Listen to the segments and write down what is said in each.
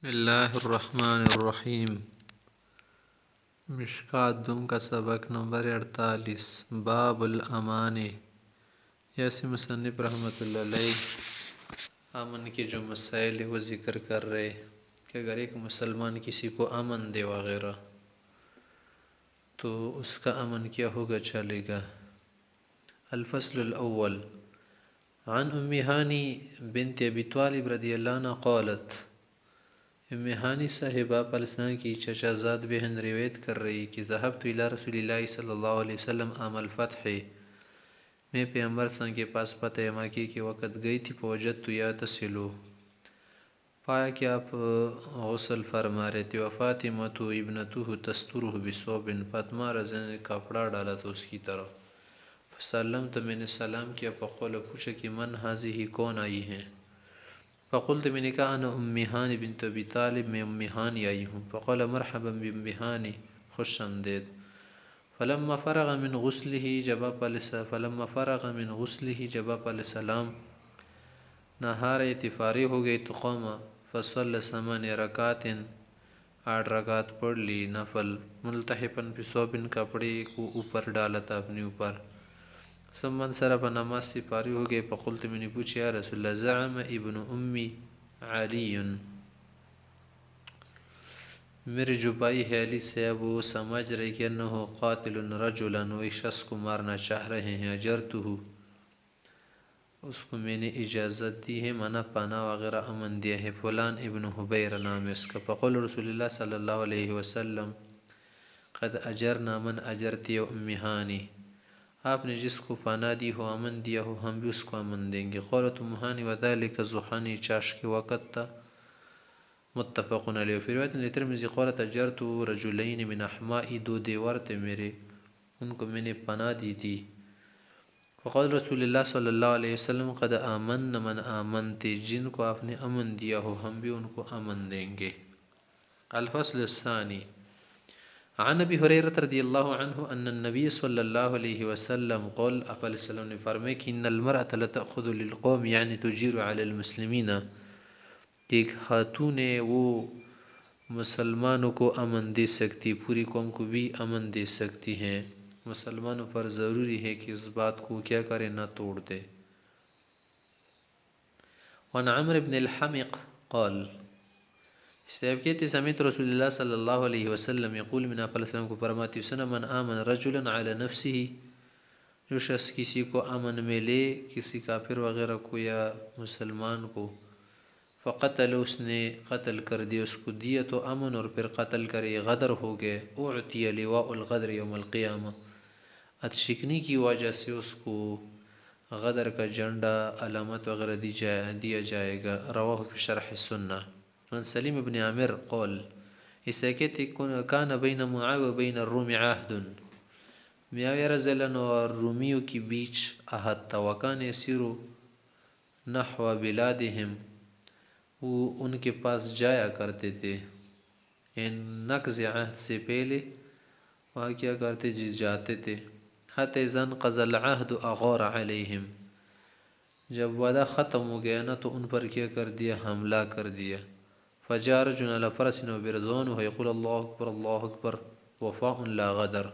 اللہ الرحمن الرحیم۔ مشکوٰۃ دم کا سبق نمبر 48، باب الامان۔ ییسے مصنف رحمۃ اللہ علیہ امن کے جو مسائل ہیں وہ ذکر کر رہے کہ اگر ایک مسلمان کسی کو امن دے وغیرہ تو اس کا امن کیا ہوگا، چلے گا۔ الفصل الاول، عن ام ہانی بنت ابی طالب رضی اللہ عنہ قالت، ام ہانی صاحبہ پلسان کی چچا زاد بہن روایت کر رہی کہ ذهبت الى رسول اللہ صلی اللہ علیہ وسلم عام الفتح، میں پیغمبر صلی کے پاس فتح مکی کے وقت گئی تھی، فوجدت یغتسل، پایا کہ آپ غسل فرما رہے تھے، وفاطمۃ ابنتہ تسترہ بثوب، فاطمہ رضی نے کپڑا ڈالا تو اس کی طرف، فسلمت، میں نے سلام کیا، فقال، پوچھا کہ من هذه، کون آئی ہیں، فقلت، میں نے کہا، انا ام ہانی بنت ابی طالب، میں ام ہانی آئی ہوں، فقال مرحبا بام ہانی، خوش آمدید، فلما فرغ من غسلہ، جب آپ علیہ السلام نہا رہے تھے، فارغ ہو گئے تو قام، فصلی 8 رکعات، 8 رکعت پڑھ لی نفل، ملتحفا بثوب، کپڑے کو اوپر ڈالا تھا اپنے اوپر، ثم انصرف، نماز سے فارغ ہو گئے، فقلت، میں نے پوچھا، یا رسول اللہ، زعم ابن امی علی، میرے جو بھائی ہے علی صاحب وہ سمجھ رہے کہ انہو قاتل رجلا، وہ ایک شخص کو مارنا چاہ رہے ہیں، اجرتہ، اس کو میں نے اجازت دی ہے، منع پناہ وغیرہ امن دیا ہے، فلان ابن حبیر نام ہے اس کا، فقال رسول اللہ صلی اللہ علیہ وسلم، قد اجرنا من اجرتی ام ہانی، آپ نے جس کو پناہ دی ہو، امن دیا ہو، ہم بھی اس کو امن دیں گے۔ قالت ام ہانی، وذلک ضحی، چاش کے وقت تھا، متفق علیہ۔ فی روایت ترمذی، قالت اجرت رجلین من احمائی، 2 دیور تھے میرے، ان کو میں نے پناہ دی تھی، فقال رسول اللہ صلی اللہ علیہ وسلم، قد آمن من آمنتی، جن کو آپ نے امن دیا ہو ہم بھی ان کو امن دیں گے۔ الفصل الثانی، عن ابی ہریرہ رضی اللہ عنہ ان النبی صلی اللہ علیہ وسلم قال، آپ علیہ السلام نے فرمایا کہ ان المرأة لتأخذ للقوم، یعنی تجیر علی المسلمین، کہ ایک خاتون ہے وہ مسلمانوں کو امن دے سکتی، پوری قوم کو بھی امن دے سکتی ہیں، مسلمانوں پر ضروری ہے کہ اس بات کو کیا کرے، نہ توڑ دے۔ وعن عمرو بن الحمق قال، صاحب کہتے سمیت رسول اللہ صلی اللہ علیہ وسلم یقول، من آپ علیہ السلام کو فرماتی، سن من آمن رجلا علی نفسه، جو شخص کسی کو امن میں لے، کسی کافر وغیرہ کو یا مسلمان کو، فقتل، اس نے قتل کر دیا، اس کو دیا تو امن اور پھر قتل کرے، غدر ہو گئے، اعطی لواء الغدر یوم القیامہ، شکنی کی وجہ سے اس کو غدر کا جھنڈا، علامت وغیرہ دیا جائے گا۔ رواہ فی شرح السنہ۔ عن سلیم بن عامر قال، اس کہتے کان بین معاویہ و بین الروم عہد، معاویہ رضی اللہ عنہ اور رومیوں کی بیچ عہد تھا، وکان یسیر نحو بلادہم، وہ ان کے پاس جایا کرتے تھے، ان نقض عہد سے پہلے وہاں کیا کرتے، جاتے تھے، حتی اذا انقضى العہد اغار علیہم، جب وعدہ ختم ہو گیا نا تو ان پر کیا کر دیا، حملہ کر دیا، فجاء رجل علی فرس وبرزون ویقول اللہ اکبر اللہ اکبر وفاء لا غدر،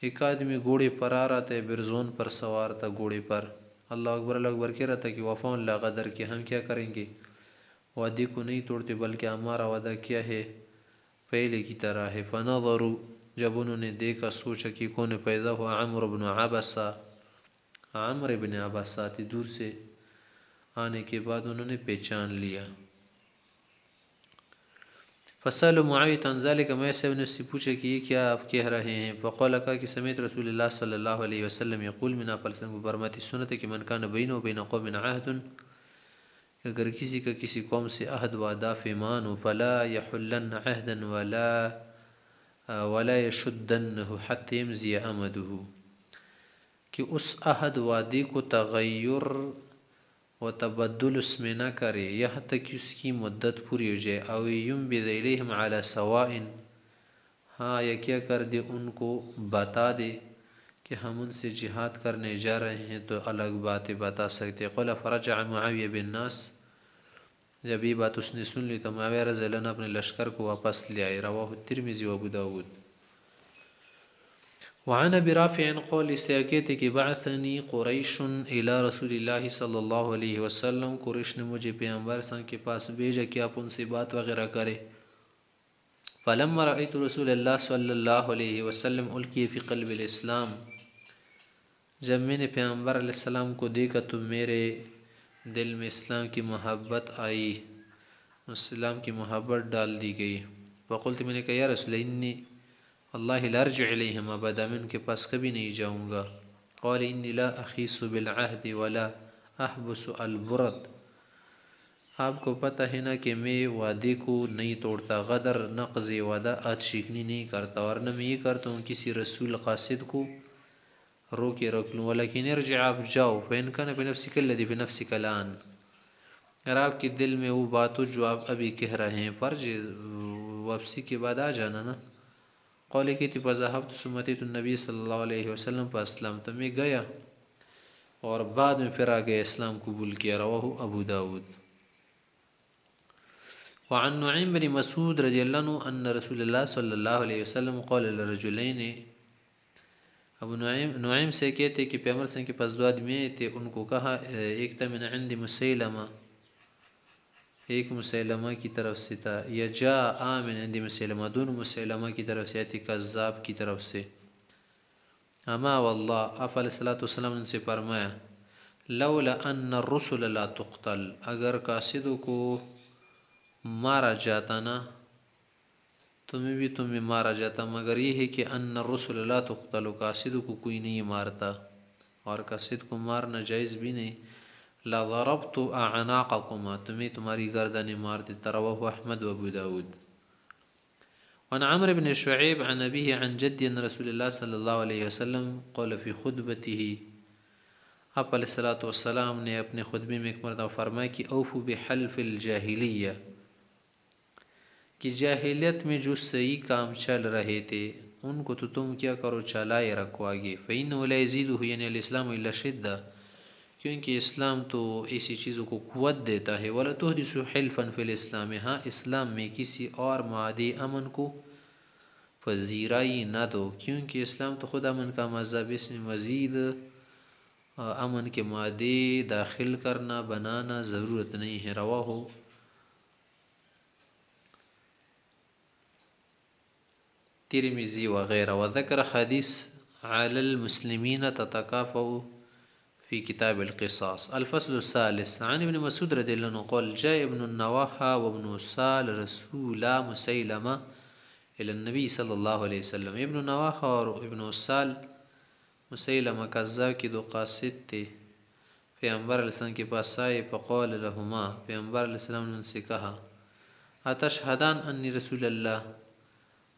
ایک آدمی گھوڑے پر آ رہا تھا، برزون پر سوار تھا، گھوڑے پر، اللہ اکبر کہہ رہا تھا کہ وفاء لا غدر، کہ ہم کیا کریں گے، وعدے کو نہیں توڑتے، بلکہ ہمارا وعدہ کیا ہے، پہلے کی طرح ہے۔ فنظروا، جب انہوں نے دیکھا، سوچا کہ کون پیدا ہوا، عمرو بن عبسہ، عمرو بن عبسہ تھی، دور سے آنے کے بعد انہوں نے پہچان لیا۔ فسألوا معاویہ عن ذلك، معاویہ صاحب نے اس سے پوچھا کہ یہ کیا آپ کہہ رہے ہیں، فقال، کہا کہ سمعت رسول اللہ صلی اللہ علیہ وسلم یقول، من آپ علیہ وسلم کو فرماتی سنت کہ من کان بینہ و بین قوم عہد، اگر کسی کا کسی قوم سے عہد وعدہ پیمان ہو، فلا یحلن عہدا ولا یشدنہ حتی یمضی امدہ، کہ اس عہد وعدے کو تغیر و تبدل اس میں نہ کرے یہاں تک کہ اس کی مدت پوری ہو جائے، او ینبذ الیہم علی سواء، ہاں یا کیا کر دے، ان کو بتا دے کہ ہم ان سے جہاد کرنے جا رہے ہیں، تو الگ باتیں بتا سکتے۔ قال فرجع معاویہ بالناس، جب یہ بات اس نے سن لی تو معاویہ رضی اللہ عنہ اپنے لشکر کو واپس لے آئے۔ رواہ الترمذی و ابو داود۔ وعن ابی رافع قول، اس سے کہتے کہ بعثنی قریش الی رسول اللہ صلی اللہ علیہ وسلم، قریش نے مجھے پیغمبر صلی اللہ علیہ وسلم کے پاس بھیجا کہ آپ ان سے بات وغیرہ کرے۔ فلما رأيت رسول اللہ صلی اللہ علیہ وسلم القی فی قلب الاسلام، جب میں نے پیغمبر علیہ السلام کو دیکھا تو میرے دل میں اسلام کی محبت آئی، اسلام کی محبت ڈال دی گئی۔ فقلت، میں نے کہا یا رسول اللہ انی اللہ لا ارجع الیہم ابدا، میں ان کے پاس کبھی نہیں جاؤں گا۔ قال انی لا اخیس بالعہد ولا احبس البرد، آپ کو پتہ ہے نا کہ میں وعدے کو نہیں توڑتا، غدر نقض وعدہ عہد شکنی نہیں کرتا، اور نہ میں یہ کرتا ہوں کسی رسول قاصد کو رو کے رکھ لوں۔ ولیکن ارجع، آپ جاؤ، فإن كان بنفسك الذي بنفسك الآن، اگر آپ کے دل میں وہ بات ہو جو آپ ابھی کہہ رہے ہیں، فرج واپسی کے بعد آ جانا نا۔ قول کی تھی فذهبت ثم اتيت النبي صلی اللہ علیہ وسلم فاسلم، تو میں گیا اور بعد میں پھر آ گیا، اسلام قبول کیا۔ رواہ ابو داود۔ وعن نعیم بن مسعود رضی اللہ عنہ ان رسول اللہ صلی اللہ علیہ وسلم قال لرجلین، ابو نعیم سے کہتے کہ پیغمبر صلی اللہ علیہ وسلم کے پاس دو آدمی تھے، ان کو کہا، ایک تھا من عند مسیلمہ، ایک مسیلمہ کی طرف سے تھا، یا جاء من عند مسیلمہ، دونوں مسیلمہ کی طرف سے آتی، کذاب کی طرف سے۔ اما واللہ، آپ علیہ السلام نے ان سے فرمایا، لولا ان الرسل لا تقتل، اگر قاصدوں کو مارا جاتا نا، تمہیں بھی تمہیں مارا جاتا، مگر یہ ہے کہ ان الرسل لا تقتل، قاصدوں کو کوئی نہیں مارتا، اور قاصد کو مارنا جائز بھی نہیں۔ لضربت اعناقکما، تمہیں تمہاری گردنیں مار دیتا۔ رواہ احمد و ابو داود۔ وعن عمرو بن شعیب عن ابیہ عن جدی ان رسول اللہ صلی اللہ علیہ وسلم قال فی خطبتہ، آپ علیہ السلام نے اپنے خطبے میں ایک مرتبہ فرمایا کہ اوفوا بحلف الجاہلیہ، کہ جاہلیت میں جو صحیح کام چل رہے تھے ان کو تو تم کیا کرو، چلائے رکھو آگے۔ فإنہ لا یزیدہ، یعنی الاسلام الا شدہ، کیونکہ اسلام تو ایسی چیزوں کو قوت دیتا ہے۔ ولا تحدثوا حلفا فی الاسلام، ہاں اسلام میں کسی اور معاہدے امن کو پذیرائی نہ دو، کیونکہ اسلام تو خود امن کا مذہب، اس میں مزید امن کے معاہدے داخل کرنا بنانا ضرورت نہیں ہے۔ رواہ ترمذی وغیرہ۔ وذکر حدیث علی المسلمین تتکافؤ فی کتاب القصاص۔ الفصل الثالث، عن ابن مسعود رضی اللہ عنہ قال جاء ابن النواحہ وابن سال رسول مسیلمہ الی النبی صلی اللہ علیہ وسلم، ابن نواحہ اور ابن سال مسیلمہ کذاب کے دو قاصد تھے، پیغمبر علیہ السلام کے پاس آئے، فقال لہما، پیغمبر علیہ السلام نے ان سے کہا، اتشہدان انی رسول اللہ،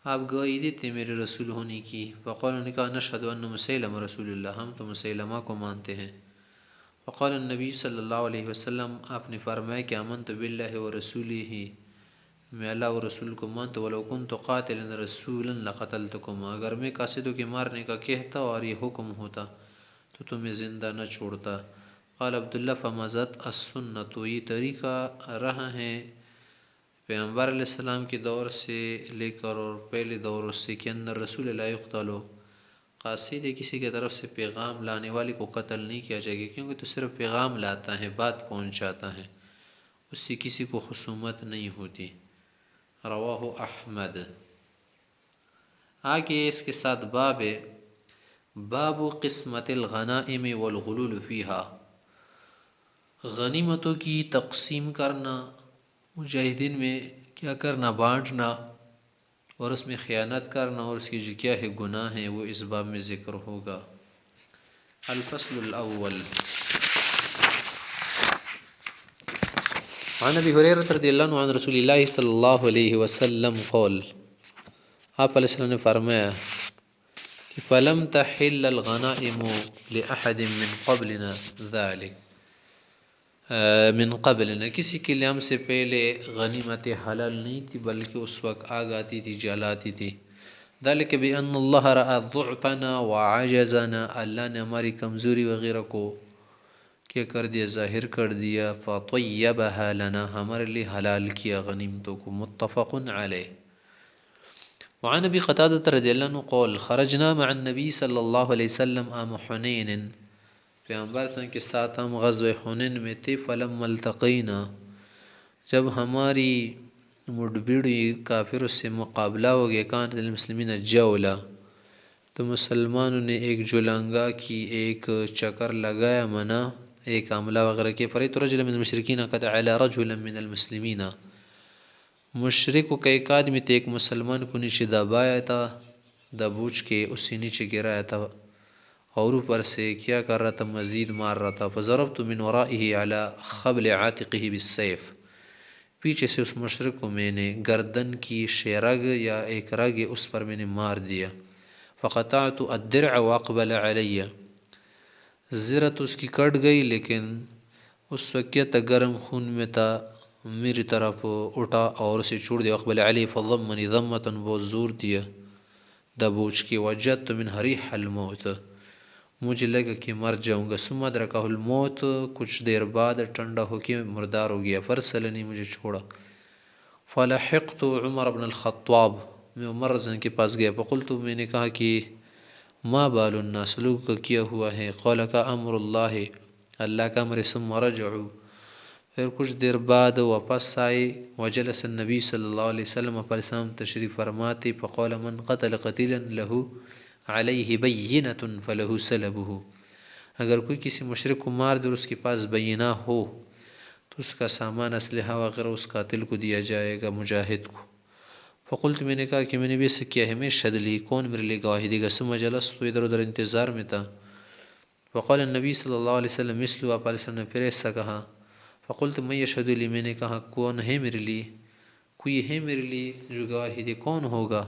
آپ گواہی دیتے میرے رسول ہونے کی؟ فقال، انہوں نے کہا، نشہد ان مسیلمہ رسول اللہ، ہم تو مسیلمہ کو مانتے ہیں۔ فقال النبی صلی اللہ علیہ وسلم، آپ نے فرمایا کہ آمنت باللہ و رسولہ، میں اللہ و رسول کو مانتا، ولو کنت قاتلا رسولا لقتلتکم، اگر میں قاصدوں کے مارنے کا کہتا اور یہ حکم ہوتا تو تمہیں زندہ نہ چھوڑتا۔ قال عبداللہ فمضت السنت، یہ طریقہ رہا ہے پیغمبر علیہ السلام کے دور سے لے کر اور پہلے دور سے، کہ اندر رسول لا یقتل، قاصد کسی کی طرف سے پیغام لانے والے کو قتل نہیں کیا جائے گا، کیونکہ تو صرف پیغام لاتا ہے، بات پہنچاتا ہے، اس سے کسی کو خصومت نہیں ہوتی۔ رواہ احمد۔ آگے اس کے ساتھ باب ہے، باب قسمت الغنائم والغلول فیہا، غنیمتوں کی تقسیم کرنا، مجاہدین میں کیا کرنا، بانٹنا، اور اس میں خیانت کرنا، اور اس کی جو کیا ہے گناہ ہے، وہ اس باب میں ذکر ہوگا۔ الفصل الاول، عن ابی ہریرہ رضی اللہ عنہ عن رسول اللہ صلی اللہ علیہ وسلم قال، آپ علیہ السلام نے فرمایا کہ فلم تحل الغنائم لأحد من قبلنا ذلك، من قبلنا، کسی کے لیے ہم سے پہلے غنیمت حلال نہیں تھی، بلکہ اس وقت آگ آتی تھی، جلاتی تھی۔ ذلك بأن اللہ رأى ضعفنا وعجزنا، اللہ نے ہماری کمزوری وغیرہ کو کیا کر دیا؟ ظاہر کر دیا. فطیبها لنا، ہمارے لیے حلال کیا غنیمتوں کو. متفق علیہ. وعن ابی قتادہ رضی اللہ عنہ قول خرجنا مع النبی صلی اللہ علیہ وسلم عام حنین، پیغمبر صلی اللہ علیہ وسلم کے ساتھ ہم غزوہ حنین میں تھے. فلما التقینا، جب ہماری مڈبڑی کافروں سے مقابلہ ہو گیا. کانت للمسلمین جولا، تو مسلمانوں نے ایک جولانگا کی، ایک چکر لگایا، منا ایک حملہ وغیرہ کے. فرأیت رجلا من المشرکین قد علا رجلا من المسلمین، مشرکوں کا ایک آدمی تھا ایک مسلمان کو نیچے دبایا تھا، دبوچ کے اس سے نیچے گرایا تھا، اور اوپر سے کیا کر رہا تھا؟ مزید مار رہا تھا. فضربت من ورائه على خبل عاتقه بالسيف، پیچھے سے اس مشرک کو میں نے گردن کی شیرگ یا ایک رگ اس پر میں نے مار دیا. فقطعت الدرع واقبل علی، زرت اس کی کٹ گئی، لیکن اس وقت کیا تھا؟ گرم خون میں تھا، میری طرف اٹھا اور اسے چھوڑ دیا. اقبل علی فضمنی ضمۃ، بہت زور دیا دبوچ کی. وجدت من حریح الموت، مجھے لگا کہ مر جاؤں گا. ثم ادرکہ الموت، کچھ دیر بعد ٹھنڈا ہو کے مردار ہو گیا. فرسلنی، مجھے چھوڑا. فلحقت عمر بن الخطاب، میں عمر رضی اللہ عنہ کے پاس گیا. فقلت، میں نے کہا کہ ما بال الناس، لوگوں کا کیا ہوا ہے؟ قال کا امر اللہ، اللہ کا امر. ثم رجعوا، پھر کچھ دیر بعد واپس آئے. وجلس النبی صلی اللہ علیہ وسلم، آپ علیہ السلام تشریف فرماتے. فقال من قتل قتیلا له علیہ بینۃ فلہ سلبہ، اگر کوئی کسی مشرک کو مار دے اور اس کے پاس بینہ ہو تو اس کا سامان اسلحہ وغیرہ اس قاتل کو دیا جائے گا، مجاہد کو. فقلت، میں نے کہا کہ میں نے بھی ایسا کیا ہے، میں شہد لی، کون میرے لیے گواہی دے گا؟ ثم جلست، تو ادھر ادھر انتظار میں تھا. فقال النبی صلی اللہ علیہ وسلم مثلو، آپ علیہ وسلم نے پھر ایسا کہا. فقلت من یشہد لی، میں نے کہا کون ہے میرے لیے، کوئی ہے میرے لیے جو گواہی دے، کون ہوگا؟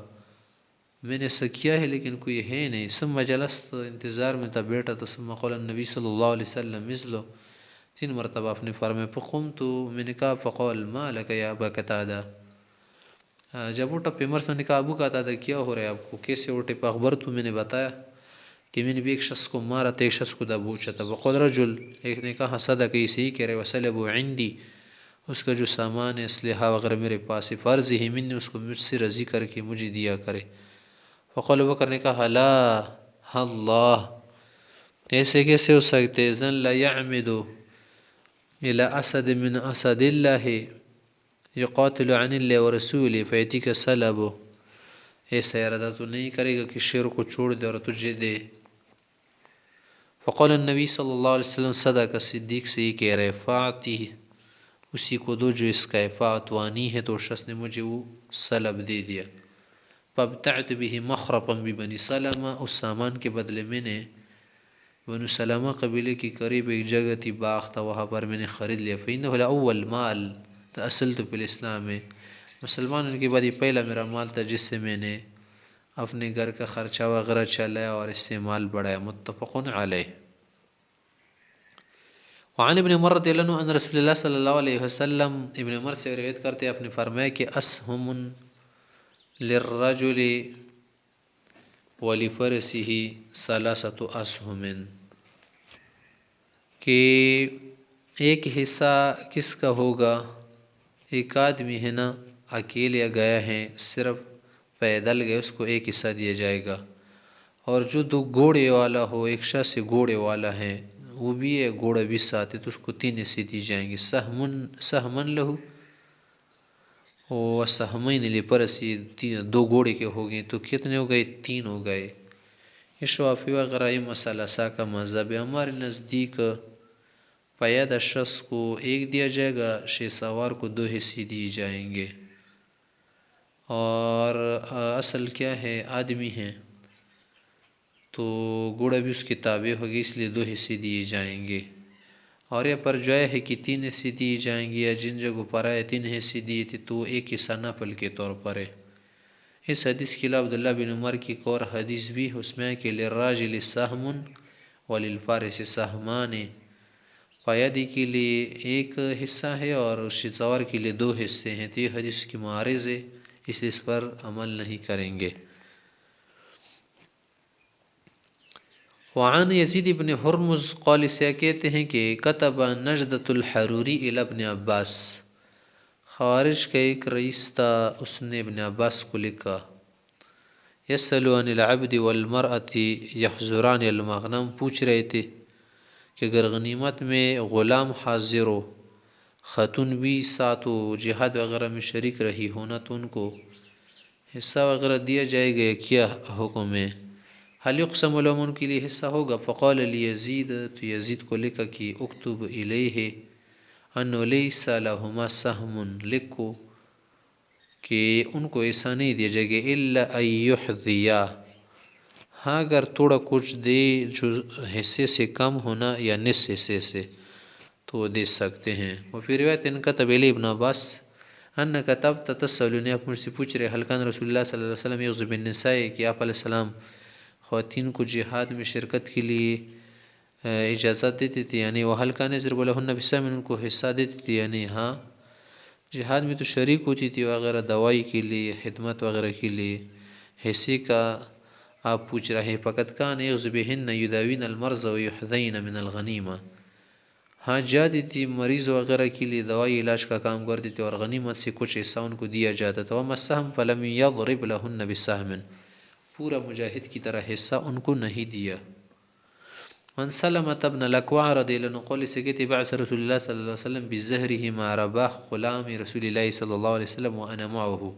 میں نے ایسا کیا ہے لیکن کوئی ہے نہیں. ثم جلست، انتظار میں تھا، بیٹھا تھا. ثم قال النبی صلی اللہ علیہ وسلم مثلو، 3 مرتبہ آپ نے فرمایا. فقمت، میں نے کہا فقال ما لک یا ابا قتادہ، جب اٹھا پیغمبر صلی اللہ علیہ وسلم نے کہا ابو قتادہ کیا ہو رہا ہے آپ کو، کیسے اٹھے؟ فاخبر تو، میں نے بتایا کہ میں نے بھی ایک شخص کو مارا تھا، ایک شخص کو دبوچا تھا. وقال رجل، ایک نے کہا صدق، اسے ہی کہہ رہے. وسلبوا عندی، اس کا جو سامان ہے اسلحہ وغیرہ میرے پاس ہے. فرضی منی، اس کو مجھ سے رضی کر کے مجھے دیا کرے. فقال ابوبکر نے کہا لا اللہ، ایسے کیسے ہو سکتے؟ ذن لا یعمد الى اسد من اسد اللہ یقاتل عن اللہ ورسولہ فیأتیک سلبہ، ایسا ارادہ تو نہیں کرے گا کہ شیر کو چھوڑ دے اور تجھے دے. فقال النبی صلی اللہ علیہ وسلم صدق، صدیق سے ہی کہہ رہے. فاعطی، اسی کو دو جو اس کا ہے. فاعطوانی ہے، تو شخص نے مجھے وہ سلب دے دیا. فابتعت به مخرقا ببنی سلمہ، اس سامان کے بدلے میں نے بنو سلمہ قبیلے کی قریب ایک جگہ تھی، باغ تھا، وہاں پر میں نے خرید لیا. فإنه الأول مال تأصلت فی الاسلام، مسلمانوں کے بعد یہ پہلا میرا مال تھا جس سے میں نے اپنے گھر کا خرچہ وغیرہ چلایا اور استعمال بڑھایا. متفق علیہ. وعن ابن عمر رضی اللہ عنہ ان رسول اللہ صلی اللہ علیہ وسلم، ابن عمر سے روایت کرتے آپ نے فرمایا کہ اسہم للرجل ولفرسه 3 اسہم، کہ ایک حصہ کس کا ہوگا؟ ایک آدمی ہے نا، اکیلے گیا ہے، صرف پیدل گئے، اس کو ایک حصہ دیا جائے گا. اور جو 2 گھوڑے والا ہو، ایک شخص گھوڑے والا ہے، وہ بھی ہے، گھوڑا بھی ساتھ ہے، تو اس کو 3 حصے دی جائیں گے. سہمن لہو و سہمین لفرسی، 2 گھوڑے کے ہو گئے تو کتنے ہو گئے؟ 3 ہو گئے. یہ شوافی وغیرہ یہ مسئلہ سا کا مذہب ہے. ہمارے نزدیک پیادہ شخص کو 1 دیا جائے گا، شہ سوار کو 2 حصے دیے جائیں گے. اور اصل کیا ہے، آدمی ہے تو گھوڑا بھی اس کی تابع ہوگی، اس لیے 2 حصے دیے جائیں گے. اور یہ پر جو ہے کہ 3 حصے دیے جائیں گے، یا جن جگہوں پر آئے 3 حصے دیے تھے تو 1 حصہ نفل کے طور پر ہے. اس حدیث کے علاوہ عبداللہ بن عمر کی ایک اور حدیث بھی، اس میں ہے کہ للراجل سہم وللفارس سہمان، پیادی کے لیے 1 حصہ ہے اور شہ سوار کے لیے 2 حصے ہیں. تو یہ حدیث کی معارض ہے، اس لیے اس پر عمل نہیں کریں گے. وعن یزید ابن ہرمز قال سے کہتے ہیں کہ کتب نجدۃ الحروری الی ابن عباس، خوارج کا ایک رئیس تھا، اس نے ابن عباس کو لکھا، یسأل عن العبد والمرأة یحضران المغنم، پوچھ رہے تھے کہ اگر غنیمت میں غلام حاضر ہو، خاتون بھی ساتھ ہو، جہاد وغیرہ میں شریک رہی ہونا، تو ان کو حصہ وغیرہ دیا جائے گا، کیا حکم ہے؟ حل یقسم لهم، ان کے لیے حصہ ہوگا؟ فقال لیزید، تو یزید کو لکھا کہ اکتب الیہ انه لیس لهما سهم، لکھو کہ ان کو ایسا نہیں دیا جائے گا الا ان یحظیا، ہاں اگر تھوڑا کچھ دے جو حصے سے کم ہونا یا نصف حصے سے، تو وہ دے سکتے ہیں۔ وفی روایت ان کتب الی ابن عباس ان کتبت تسألونی، آپ مجھ سے پوچھ رہے حل کان رسول اللہ صلی اللہ علیہ وسلم یغزو بالنساء، کہ آپ علیہ السلام خواتین کو جہاد میں شرکت کے لیے اجازت دیتے تھے، یعنی وہ حل کان یضرب لهن بسهم، ان کو حصہ دیتے تھے، یعنی ہاں جہاد میں تو شریک ہوتی تھی وغیرہ، دوائی کے لیے، خدمت وغیرہ کے لیے، حصے کا آپ پوچھ رہے ہیں۔ فقط کان یغزو بہن یداوین المرض ویحظین من الغنیمہ، ہاں جاتی تھی مریض وغیرہ کے لیے دوائی علاج کا کام کرتی تھی، اور غنیمت سے کچھ حصہ ان کو دیا جاتا تھا۔ وما السهم فلم یضرب لهن بسهم، پورا مجاہد کی طرح حصہ ان کو نہیں دیا۔ من سلمة بن الاکوع رضی اللہ عنہ قول سے کہتے بعث رسول اللہ صلی اللہ علیہ وسلم بزہرہ مع رباح غلام رسول اللہ صلی اللہ علیہ وسلم وانا معه،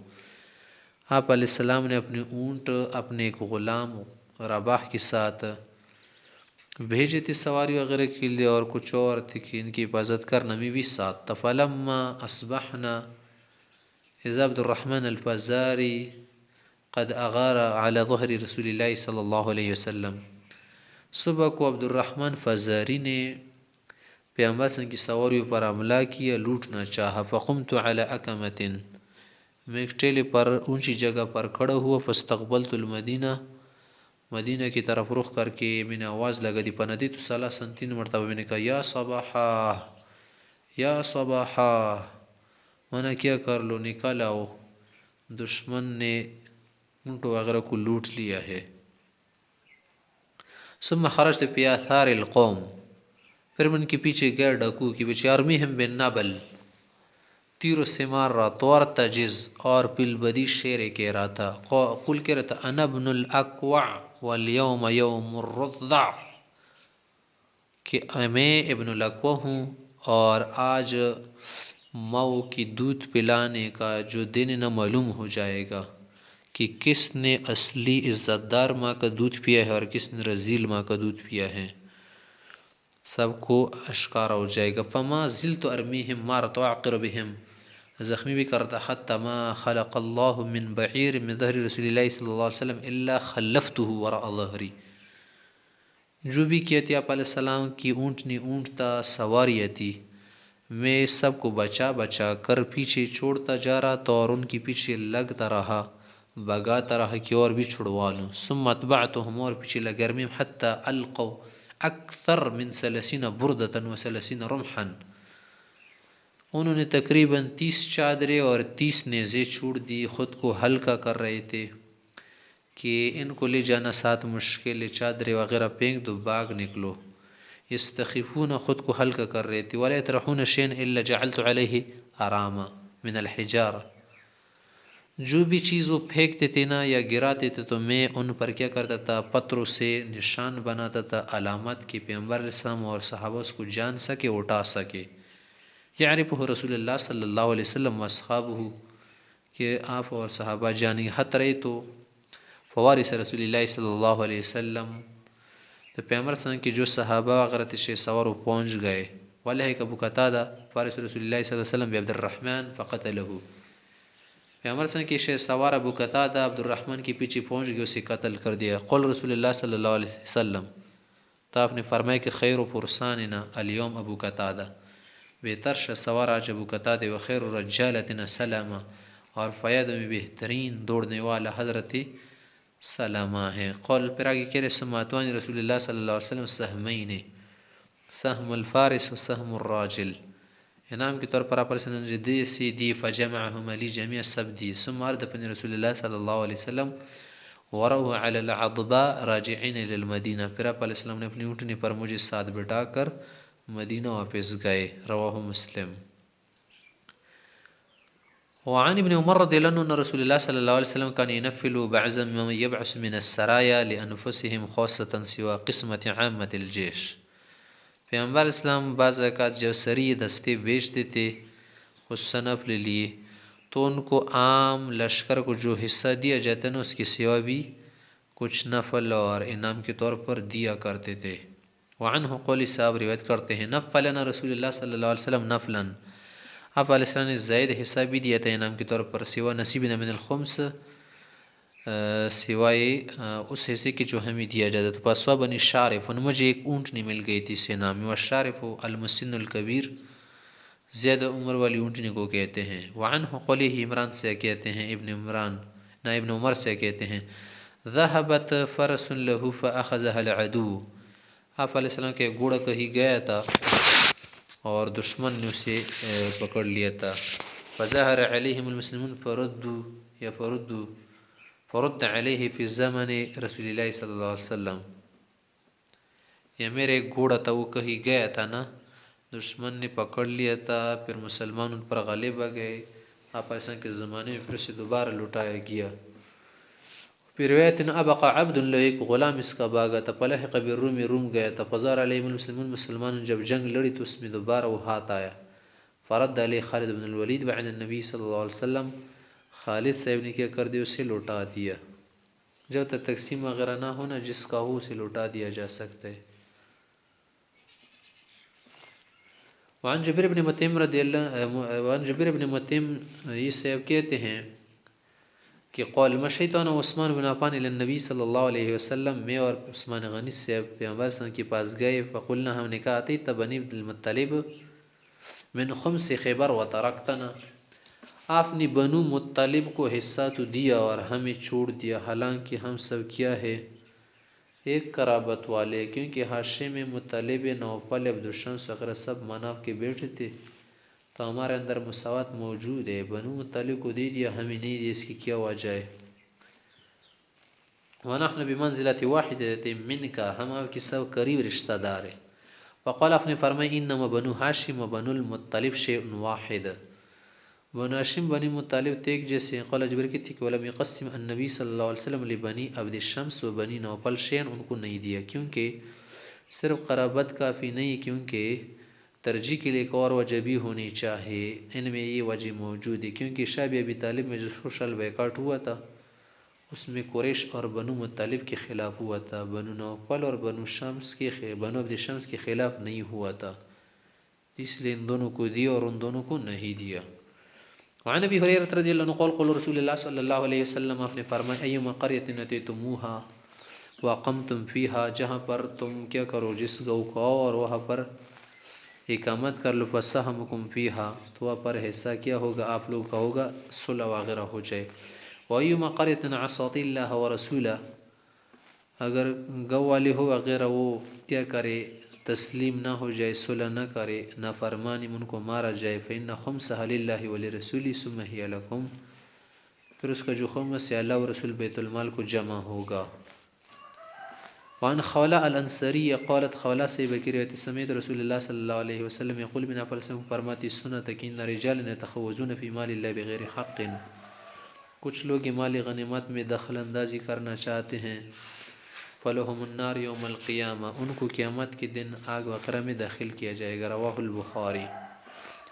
آپ علیہ السلام نے اپنے اونٹ اپنے ایک غلام رباح کے ساتھ بھیجے تھے سواری وغیرہ کے لیے، اور کچھ اور تھے کہ ان کی حفاظت کرنا میں بھی ساتھ تھا۔ فلما اصبحنا، اذا عبد الرحمن الفزاری قد اغار على ظہر رسول اللہ صلی اللہ علیہ وسلم، صبح کو عبد الرحمن فزاری نے پیغمبر صلی اللہ علیہ وسلم کی سواریوں پر حملہ کیا، لوٹنا چاہا۔ فقمت على اکمۃ، میں ایک ٹیلے پر اونچی جگہ پر کھڑا ہوا، فاستقبلت المدینہ، مدینہ کی طرف رخ کر کے میں نے آواز لگا دی، فنادیت ثلاثا، 3 مرتبہ میں نے کہا یا صباحا یا صباحا، منع کیا کر لو، نکال آؤ، دشمن نے اونٹ وغیرہ کو لوٹ لیا ہے۔ ثم خرجت فی آثار القوم، پھر من کے پیچھے گیا ڈاکو کی بچے، ارمیہم بالنبل، تیر سے مار رہا، تورتجز، اور بالبدی شعر کہہ رہا تھا، قل کہہ رہا تھا انا ابن الاکوع والیوم یوم الرضع، کہ میں ابن الاکوع ہوں اور آج مئو کی دودھ پلانے کا جو دن نہ معلوم ہو جائے گا کہ کس نے اصلی عزت دار ماں کا دودھ پیا ہے اور کس نے رذیل ماں کا دودھ پیا ہے، سب کو اشکارا ہو جائے گا۔ فما زلت ارمیہم مارت واعقر بہم، زخمی بھی کرتا، حتی ما خلق اللہ من بعیر من ظہر رسول اللہ صلی اللہ علیہ وسلم الا خلفتہ وراء ظہری، جو بھی کہتے آپ علیہ السلام کی اونٹنی اونٹ تھا، سواریاں تھی، میں سب کو بچا بچا کر پیچھے چھوڑتا جا رہا تھا، اور ان کی پیچھے لگتا رہا، بگاتا رہا کہ اور بھی چھڑوا لوں۔ ثم اتبعتهم، اور پیچھے لگا، ارمیم حتی القوا اکثر من 30 بردة و 30 رمحا، انہوں نے تقریباً 30 چادریں اور 30 نیزے چھوڑ دی، خود کو ہلکا کر رہے تھے کہ ان کو لے جانا ساتھ مشکل ہے، چادریں وغیرہ پھینک دو، باغ نکلو، یستخفون، خود کو ہلکا کر رہے تھے، ولا يطرحون شيئا الا جعلت عليه اراما من الحجارہ، جو بھی چیز وہ پھینکتے تھے نا یا گراتے تھے تو میں ان پر کیا کرتا تھا، پتھروں سے نشان بناتا تھا، علامات کی، پیغمبر علیہ السلام اور صحابہ اس کو جان سکے، اٹھا سکے۔ یعرفہ رسول اللہ صلی اللہ علیہ وسلم واصحابہ، کہ آپ اور صحابہ جانی حت رہے تو فوارث رسول اللہ صلی اللہ علیہ وسلم، تو پیغمبر صلی اللہ علیہ وسلم کی جو صحابہ وغیرہ تشے سوار وہ پہنچ گئے، وَلَهِكَ ابو قتادہ فارث رسول اللہ صلی اللہ علیہ وسلم بعبد الرحمن فقتلہ، پیغمبر صلی اللہ علیہ وسلم کی شے سوار ابو قتادہ عبد الرحمن کے پیچھے پہنچ گئے، اسے قتل کر دیا۔ قول رسول اللہ صلی اللہ علیہ وسلم، تو آپ نے فرمایا کہ خیر فرساننا اليوم ابو قتادہ، بہتر شہ سوار آج ابو قتادہ، و خیر رجالتنا سلامہ، اور فیاد میں بہترین دوڑنے والا حضرت سلامہ ہے۔ قول پھر آگے کہہ رہے سماتوانی رسول اللہ صلی اللہ علیہ وسلم سہمین، سہم الفارس و سہم الراجل، انعام کے طور پر آپ علیہ وسلم دی سی دی، فجمعہم علی جميع سب دی، ثم اردفن رسول اللہ صلی اللہ علیہ وسلم وروا علی العضباء راجعین الی المدینہ، پھر آپ علیہ السلام نے اپنی اونٹنی پر مجھے ساتھ بٹھا کر مدینہ واپس گئے۔ رواہ مسلم۔ وعن ابن عمر رضی اللہ عنہ ان رسول اللہ صلی اللہ علیہ وسلم كان ينفل بعض مما يبعث من السرايا لأنفسهم خاصة سوى قسمة عامة الجيش۔ پیغمبر اسلام بعض اوقات جب سری دستے بیچتے تھے خصوصاً نفل لیے تو ان کو عام لشکر کو جو حصہ دیا جاتا ہے نا اس کے سوا بھی کچھ نفل اور انعام کے طور پر دیا کرتے تھے۔ وعنہ قولی صاحب روایت کرتے ہیں نفلنا رسول اللہ صلی اللہ علیہ وسلم نفلاً، آپ علیہ السلام نے زائد حصہ بھی دیا تھا انعام کے طور پر، سوا نصیبنا من الخمس، سوائے اس حصے کی جو ہمیں دیا جاتا تھا۔ فاصابنی الشارف، ان مجھے ایک اونٹنی مل گئی تھی اس انعام میں، والشارف المسن الکبیر، زیادہ عمر والی اونٹنی کو کہتے ہیں۔ وعنہ قولی عمران سے کہتے ہیں ابن عمر سے کہتے ہیں ذہبت فرس لہ فاخذها العدو، آپ علیہ السلام کے گھوڑا کہیں گیا تھا اور دشمن نے اسے پکڑ لیا تھا۔ فظہر علیہم المسلمون فرد علیہ فی الزمن رسول اللہ صلی اللہ علیہ وسلم، یا میرے ایک گھوڑا تھا وہ کہیں گیا تھا نا، دشمن نے پکڑ لیا تھا، پھر مسلمان ان پر غالب آ گئے، آپ علیہ السلام کے زمانے میں پھر اسے دوبارہ لٹایا گیا۔ پھر روایت ابقى عبد اللہ، ایک غلام اس کا باغا تھا، فلحق بالروم، روم گیا تھا، فظہر علیہم المسلمون، مسلمان جب جنگ لڑی تو اس میں دوبارہ وہ ہاتھ آیا۔ فرد علیہ خالد بن الولید بعد النبی صلی اللہ علیہ وسلم، خالد صاحب نے کیا کر دیا، اسے لوٹا دیا۔ جب تک تقسیم وغیرہ نہ ہونا جس کا ہو اسے لوٹا دیا جا سکتا ہے۔ وعن جبیر بن مطعم رضی اللہ وعن جبیر بن مطعم یہ صاحب کہتے ہیں کہ قول مشیت انا عثمان بن عفان الی النبی صلی اللہ علیہ وسلم، میں اور عثمان غنی صاحب پیغمبر صلی اللہ علیہ وسلم کے پاس گئے، فقلنا، ہم نے کہا اتیت بنی عبد المطلب من خمس خیبر وترکتنا، آپ نے بنو مطلب کو حصہ تو دیا اور ہمیں چھوڑ دیا، حالانکہ ہم سب کیا ہے ایک قرابت والے، کیونکہ حاشے میں مطلب، نوفل، عبد الشمس وغیرہ سب مناف کے بیٹے تھے، تو ہمارے اندر مساوات موجود ہے، بنو مطلب کو دے دیا ہمیں نہیں دیا، اس کی کیا وجہ ہے؟ ونحن بمنزلۃ واحدۃ منک، ہم آپ کی سب قریب رشتہ دار ہیں۔ فقال، آپ نے فرمایا انما بنو ہاشم و بنو المطلب شیء واحد، بنو ہاشم بنی مطلب ایک جیسے ہیں۔ قال جبیر کی تھی کہ ولم یقسم النبی صلی اللہ علیہ وسلم لبنی عبد الشمس و بنی نوفل شیئا، ان کو نہیں دیا کیونکہ صرف قرابت کافی نہیں، کیونکہ ترجیح کے لیے ایک اور وجہ بھی ہونی چاہیے، ان میں یہ وجہ موجود ہے، کیونکہ شاب ابی طالب میں جو سوشل بیکاٹ ہوا تھا اس میں قریش اور بنو مطلب کے خلاف ہوا تھا، بنو نوفل اور بنو عبد الشمس کے خلاف نہیں ہوا تھا، اس لیے ان دونوں کو دیا اور ان دونوں کو نہیں دیا۔ وعن ابی ہریرہ رضی اللہ عنہ قال قال رسول اللہ صلی اللہ علیہ وسلم، آپ نے فرمایا ایما قریۃ اتیتموها واقمتم فیہا، جہاں پر تم کیا کرو جس گاؤں کو آؤ اور وہاں پر اقامت کر لو، فسہمکم فیہا، تو وہاں پر حصہ کیا ہوگا آپ لوگ کا ہوگا، صلح وغیرہ ہو جائے۔ وایما قریۃ عصت اللہ ورسولہ، اگر گاؤں والے ہو وغیرہ وہ کیا کرے تسلیم نہ ہو جائے، صلح نہ کرے، نافرمانی ان کو مارا جائے، فإن خمسها للہ ولرسولہ ثم ہی لکم، پھر اس کا جو خمس ہے اللہ و رسول بیت المال کو جمع ہوگا۔ وعن خولہ الانصاری قالت، خولہ سے بکی روایت سمیت رسول اللہ صلی اللہ علیہ وسلم یقول، من آپ علیہ وسلم فرماتی سنت کہ ان رجالا یتخوضون فی مال اللہ بغیر حق، کچھ لوگ مال غنیمت میں دخل اندازی کرنا چاہتے ہیں، فلہم النار یوم القیامہ، ان کو قیامت کے دن آگ وغیرہ میں داخل کیا جائے گا۔ رواہ البخاری۔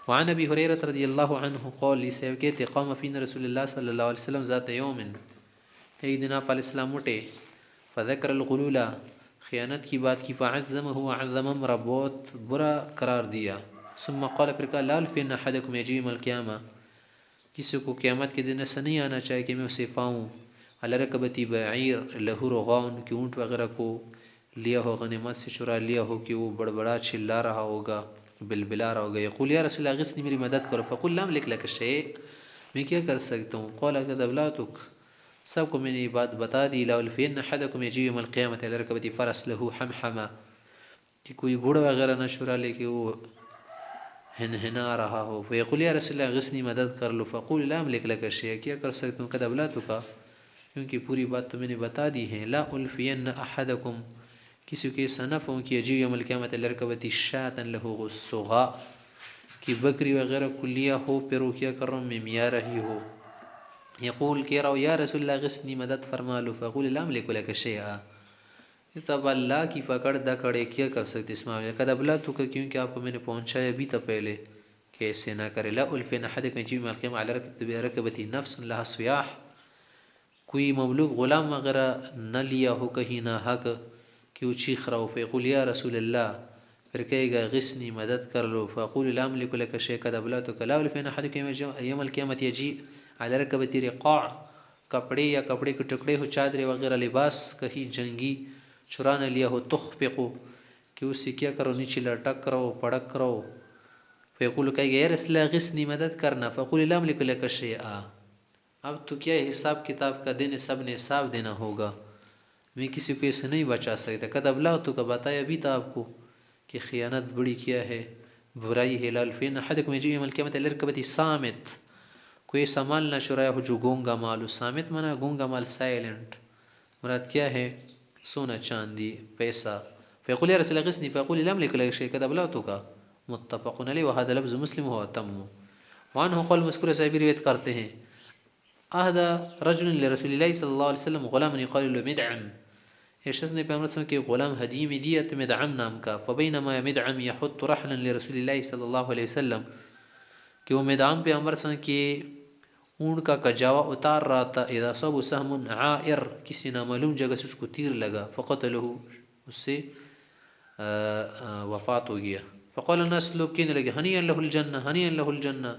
وعن ابی ہریرہ رضی اللہ عنہ قال، اس سے کہتے قام فینا رسول اللہ صلی اللہ علیہ وسلم ذات یوم، ایک دن آپ علیہ السلام اٹھے، فذکر الغلول، خیانت کی بات کی، فعظمہ وعظم امرہ، بہت برا قرار دیا، ثم قال، پھر کہا لا الفین احدکم یجی یوم القیامہ، کسی کو قیامت کے دن ایسا نہیں آنا چاہیے کہ میں اسے پاؤں، علی رکبتی بعیر لہو رغاؤن، کہ اونٹ وغیرہ کو لیا ہو، غنیمت سے چرا لیا ہو، کہ وہ بڑبڑا چلا رہا ہوگا، بلبلا رہا ہوگا، یقول یا رسول اللہ اغثنی، میری مدد کرو، فقل لا املک لک شیء، میں کیا کر سکتا ہوں، قال قد ابلغتک، سب کو میں نے یہ بات بتا دی، لا الفین احدکم یجی یوم القیامۃ علی رکبتی فرس لہو حمحمہ، کہ کوئی گھوڑا وغیرہ نہ چرا لے کہ وہ ہنہنا رہا ہو، فیقول یا رسول اللہ اغثنی، مدد کر لو، فقول لا املک لک شیء، کیا کر سکتا ہوں، قد ابلغتک، کیونکہ پوری بات تو میں نے بتا دی ہے. لا الفین احدکم، کسی کے صنف ہوں کہ یجیء یوم القیامت لرکبتی شاۃ لہ صغاء، کہ بکری وغیرہ کو لیا ہو پھر وہ کیا کر رہا ہوں میں میا رہی ہو. یقول کہہ رہا ہو یا رسول اللہ غسنی مدد فرما لو، فقول لا املک لک شیئا، تب اللہ کی پکڑ دکڑے کیا کر سکتے اس معاملے. قد ابلغتک، کیونکہ آپ کو میں نے پہنچایا بھی تھا پہلے کہ ایسے نہ کرے. لا الفین احدکم یجیء یوم القیامۃ علی رکبتی نفس لها صیاح، کوئی مملوک غلام وغیرہ نہ لیا ہو کہیں نہ حق کہ وہ چیخ رہا ہو. فیقول یا رسول اللہ، پھر کہے گا غسنی مدد کر لو. فاقول لا املک لک شیئا قد ابلغتک. لا الفین احدکم یوم القیامۃ یجیء علی رکبتی رقاع، کپڑے یا کپڑے کے ٹکڑے ہو، چادر وغیرہ لباس کہیں جنگی چرا نہ لیا ہو. تخفقو، کہ اس سے کیا کرو نیچے لٹک کرو پڑک کرو. فیقول کہے گا یا رسول اللہ غسنی مدد کرنا. فقول لا املک لک شیئا، اب تو کیا حساب کتاب کا دن سب نے حساب دینا ہوگا، میں کسی کو ایسے نہیں بچا سکتا. قد ابلغتک، بتایا بھی تھا آپ کو کہ خیانت بڑی کیا ہے، برائی ہے. لا الفین احدکم یجیء یوم القیامۃ علی رکبتی صامت، کوئی ایسا مال نہ چرایا ہو جو گونگا مال ہو. صامت مانا گونگا مال سائلنٹ، مراد کیا ہے سونا چاندی پیسہ. فیقول یا رسول اللہ غسنی، فیقول لا املک لک شیئا قد ابلغتک. متفق علیہ، وہذا لفظ مسلم ہوا تم. وعنہ قول مذکور صحابی روایت کرتے ہیں اہدى رجل لرسول اللہ صلی اللہ علیہ وسلم غلام يقال له مدعم، ایک شخص نے پیغمبر صلی اللہ علیہ وسلم کے غلام ہدیے میں دیا تو مدعم نام کا. فبینما مدعم یحط رحلا لرسول اللہ صلی اللہ علیہ وسلم، کہ وہ مدعم پیغمبر صلی اللہ علیہ وسلم کے اونٹ کا کجاوا اتار رہا تھا. اذا صاب سهم عائر، کسی نامعلوم جگہ سے اس کو تیر لگا. فقتلہ، اس سے وفات ہو گیا. فقال الناس، لوگ کہنے لگے ہنیئا لہ الجنہ، ہنیئا لہ الجنہ،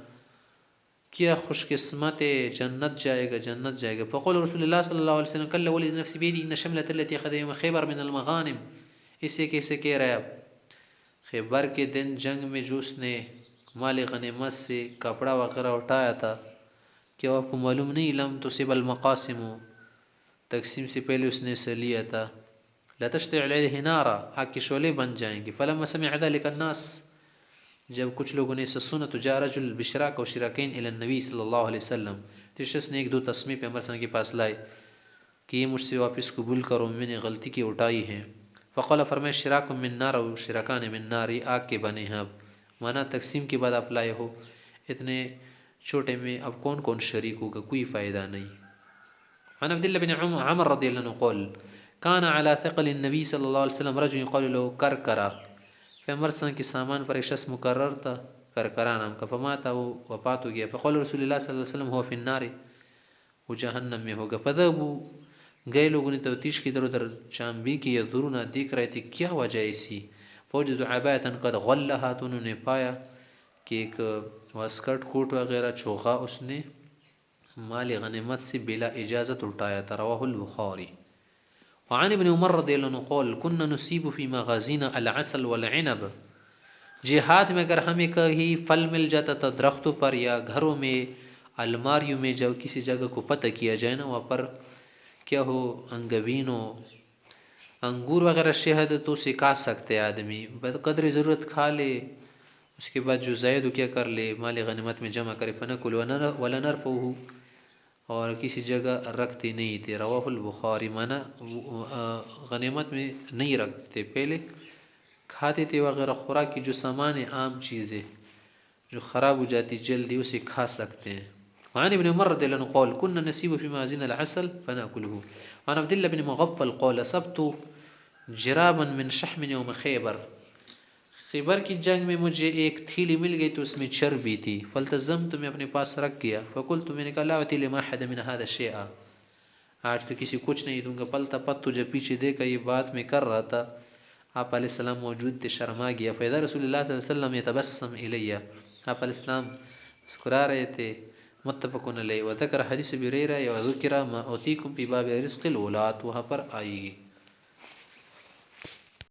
کیا خوش قسمت ہے، جنت جائے گا جنت جائے گا. فقول رسول اللہ صلی اللہ علیہ وسلم کل ولد نفسی بیدی ان شملۃ التي اخذ يوم خیبر من المغانم، اسے کیسے کہہ رہا ہے آپ، خیبر کے دن جنگ میں جو اس نے مال غنیمت سے کپڑا وغیرہ اٹھایا تھا، کیا آپ کو معلوم نہیں لم تصب المقاسم، تقسیم سے پہلے اس نے اسے لیا تھا. لا تشتعل علیہ نارا، آگ کے شعلے بن جائیں گے. فلما سمع ذلك الناس، جب کچھ لوگوں نے اسے سنا تو جاء رجل بشراک و شراکین الی النبی صلی اللہ علیہ وسلم، تو شخص نے ایک دو تسمے پیغمبر صلی اللہ علیہ وسلم کے پاس لائے کہ یہ مجھ سے واپس قبول کرو، میں نے غلطی کی اٹھائی ہے. فقال، فرمایا شراک من نار و شراکان من نار، یہ آگ کے بنے ہیں. اب مانا تقسیم کے بعد آپ لائے ہو، اتنے چھوٹے میں اب کون کون شریک ہوگا، کوئی فائدہ نہیں. عن عبداللہ بن عمر رضی اللہ عنہ قال کان علی ثقل النبی صلی اللہ علیہ وسلم رجل يقال له کرکرا، پیغمبر صلی اللہ علیہ وسلم کے سامان پر ایک شخص مقرر تھا کرکرا نام کا. فماتا، وہ وفات ہو گیا. فقال رسول اللہ صلی اللہ علیہ وسلم هو فی النار، وہ جہنم میں ہوگا. فذهبوا، گئے لوگوں نے تفتیش کی، ادھر ادھر چانبی کی، یذرون، دیکھ رہے تھے کیا وجہ ایسی. فوجدوا عباءة قد غلها، تو انہوں نے پایا کہ ایک واسکٹ کوٹ وغیرہ چوغا اس نے مال غنیمت سے بلا اجازت اٹھایا تھا. رواہ البخاری. وعن ابن عمر رضی اللہ عنہ قال كنا نصیب فی مغازینا العسل والعنب، جہاد میں اگر ہمیں کہیں پھل مل جاتا تھا درختوں پر یا گھروں میں الماریوں میں، جب کسی جگہ کو پتہ کیا جائے نا وہاں پر کیا ہو انگبین ہو انگور وغیرہ شہد، تو اسے کھا سکتے آدمی، قدر ضرورت کھا لے، اس کے بعد جو زائد کیا کر لے مال غنیمت میں جمع کرے. فنکل ولا نرفعه، اور کسی جگہ رکھتے نہیں تھے. رواہ البخاری. مانا غنیمت میں نہیں رکھتے، پہلے کھاتے تھے وغیرہ. خوراک کی جو سامان ہے عام چیزیں جو خراب ہو جاتی جلدی، اسے کھا سکتے ہیں. وعن ابن عمر رضی اللہ عنہ قال كنا نصيب في مغازين العسل فنأكله. وعن عبد الله بن مغفل قال اصبت جرابا من شحم يوم خیبر، خیبر کی جنگ میں مجھے ایک تھیلی مل گئی تو اس میں چربی تھی. فالتزمت، میں اپنے پاس رکھ گیا. فقلت، میں نے کہا لا اعطي لما احد من هذا شيئا، آج تو کسی کچھ نہیں دوں گا. فالتفت، جب پیچھے دیکھا یہ بات میں کر رہا تھا، آپ علیہ السلام موجود تھے، شرما گیا. فاذا رسول اللہ صلی اللہ علیہ وسلم يتبسم الی، آپ علیہ السلام مسکرا رہے تھے. متفق علیہ. وذکر حدیث ابی ہریرہ وذکر ما اوتیکم فی باب رزق الولاۃ، وہاں پر آئے گی.